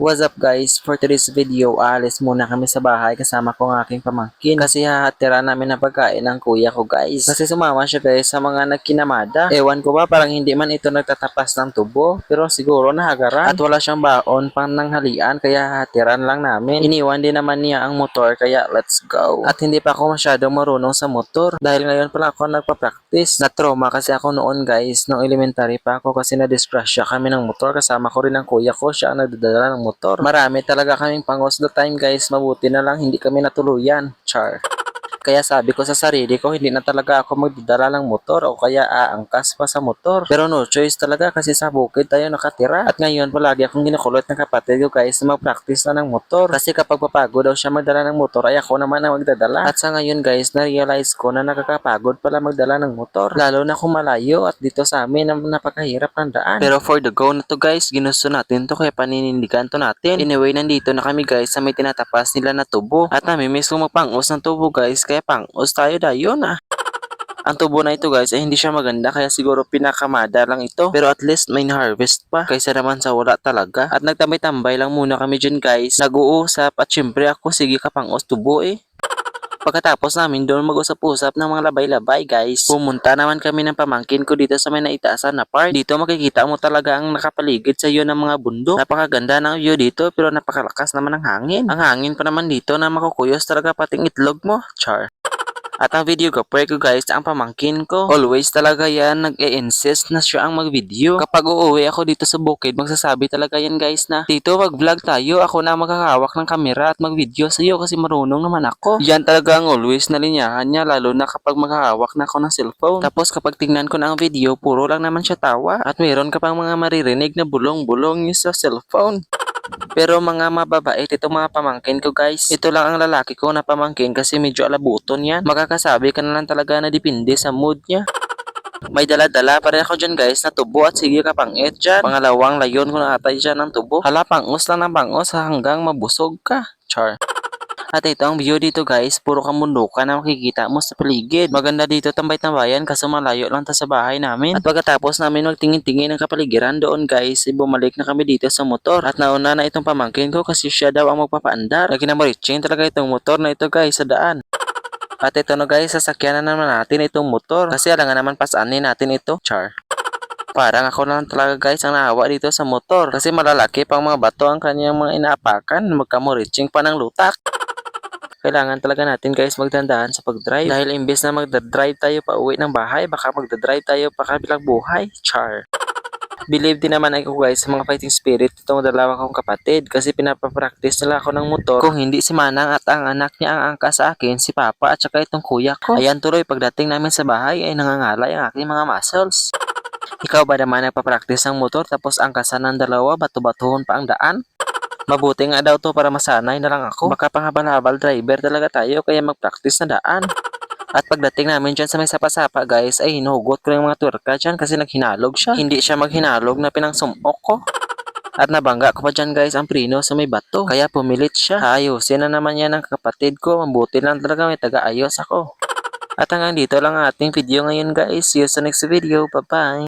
What's up guys? For today's video, aalis muna kami sa bahay kasama ko ang aking pamangkin kasi hahatira namin ng pagkain ng kuya ko guys. Kasi sumama siya guys sa mga nagkinamada. Ewan ko ba parang hindi man ito nagtatapas ng tubo pero siguro nahagaran at wala siyang baon pang nanghalian kaya hahatiran lang namin. Iniwan din naman niya ang motor kaya let's go. At hindi pa ako masyadong marunong sa motor dahil ngayon pala ako nagpa-practice. Na-trauma kasi ako noon guys nung elementary pa ako kasi na-disgrasya kami ng motor kasama ko rin ang kuya ko, siya ang nagdadala ng motor. Marami talaga kaming pangos the time guys, mabuti na lang hindi kami natuluyan. Char. Kaya sabi ko sa sarili ko, hindi na talaga ako magdadala ng motor o kaya aangkas pa sa motor. Pero no choice talaga kasi sa bukid tayo nakatira. At ngayon palagi akong ginukulot ng kapatid ko guys na mag-practice na ng motor. Kasi kapag papagod daw siya magdala ng motor ay ako naman ang magdadala. At sa ngayon guys, na-realize ko na nakakapagod pala magdala ng motor. Lalo na kung malayo at dito sa amin na napakahirap ng daan. Pero for the go na to guys, ginusto natin to kaya paninindigan to natin. Anyway, nandito na kami guys sa may tinatapas nila na tubo. At namimiss kong magpangos ng tubo guys kaya pangos tayo dayon ah. Ang tubo na ito guys ay hindi siya maganda kaya siguro pinakamada lang ito. Pero at least may na-harvest pa kaysa naman sa wala talaga. At nagtambay-tambay lang muna kami dyan guys. Nag-uusap at syempre ako sige ka pangos tubo eh. Pagkatapos namin doon mag-usap-usap ng mga labay-labay guys, pumunta naman kami ng pamangkin ko dito sa may naitaasan na park. Dito makikita mo talaga ang nakapaligid sa iyo ng mga bundok. Napakaganda ng view dito pero napakalakas naman ng hangin. Ang hangin pa naman dito na makukuyos talaga pating itlog mo. Char. At ang videographer ko guys, ang pamangkin ko. Always talaga yan, nag-e-insist na siya ang mag-video. Kapag uuwi ako dito sa bukid, magsasabi talaga yan guys na, dito mag-vlog tayo, ako na maghahawak ng kamera at mag-video sa iyo kasi marunong naman ako. Yan talaga ang always na linyahan niya, lalo na kapag maghahawak na ako ng cellphone. Tapos kapag tingnan ko na ang video, puro lang naman siya tawa. At mayroon ka pang mga maririnig na bulong-bulong niya sa cellphone. Pero mga mababait itong mga pamangkin ko guys. Ito lang ang lalaki ko na pamangkin kasi medyo alabuton yan. Makakasabi ka na lang talaga na depende sa mood niya. May dala-dala pa rin ako dyan guys na tubo at sige ka pang-it dyan. Pangalawang layon ko na atay dyan ng tubo. Hala pangos lang ng pangos hanggang mabusog ka. Char. At ito ang view dito guys, puro kamundukan na makikita mo sa paligid. Maganda dito tambay-tambayan kasi malayo lang ta sa bahay namin. At pagkatapos namin magtingin-tingin ng kapaligiran doon guys, bumalik na kami dito sa motor. At nauna na itong pamangkin ko kasi siya daw ang magpapaandar. Lagi na mariching talaga itong motor na ito guys sa daan. At ito na guys, sasakyan na naman natin itong motor. Kasi alangan naman pasanin natin ito. Char. Parang ako na lang talaga guys ang naawa dito sa motor. Kasi malalaki pang mga bato ang kanyang mga inaapakan. Magkamuriching pa ng lutak. Kailangan talaga natin guys magdandahan sa pag-drive. Dahil imbes na magdadrive tayo pa uwi ng bahay, baka magdadrive tayo pa kabilang buhay. Char. Believe din naman ako guys sa mga fighting spirit itong dalawa kong kapatid kasi pinapapractice nila ako ng motor. Kung hindi si Manang at ang anak niya ang angka sa akin, si Papa at saka itong kuya ko. Ayan tuloy, pagdating namin sa bahay ay nangangalay ang aking mga muscles. Ikaw ba naman nagpapractice ng motor tapos angkasan ng dalawa, bato-batuhon pa ang daan? Mabuti nga daw to para masanay na lang ako. Baka panghabal-habal driver talaga tayo kaya mag-practice na daan. At pagdating namin dyan sa may sapa-sapa guys ay hinugot ko yung mga tuwerka dyan kasi naghinalog siya. Hindi siya maghinalog na pinangsumok ko. At nabangga ko pa dyan guys ang prino sa may bato. Kaya pumilit siya. Ayusin na naman yan ng kapatid ko. Mabuti lang talaga may taga-ayos ako. At hanggang dito lang ang ating video ngayon guys. See you sa next video. Bye bye.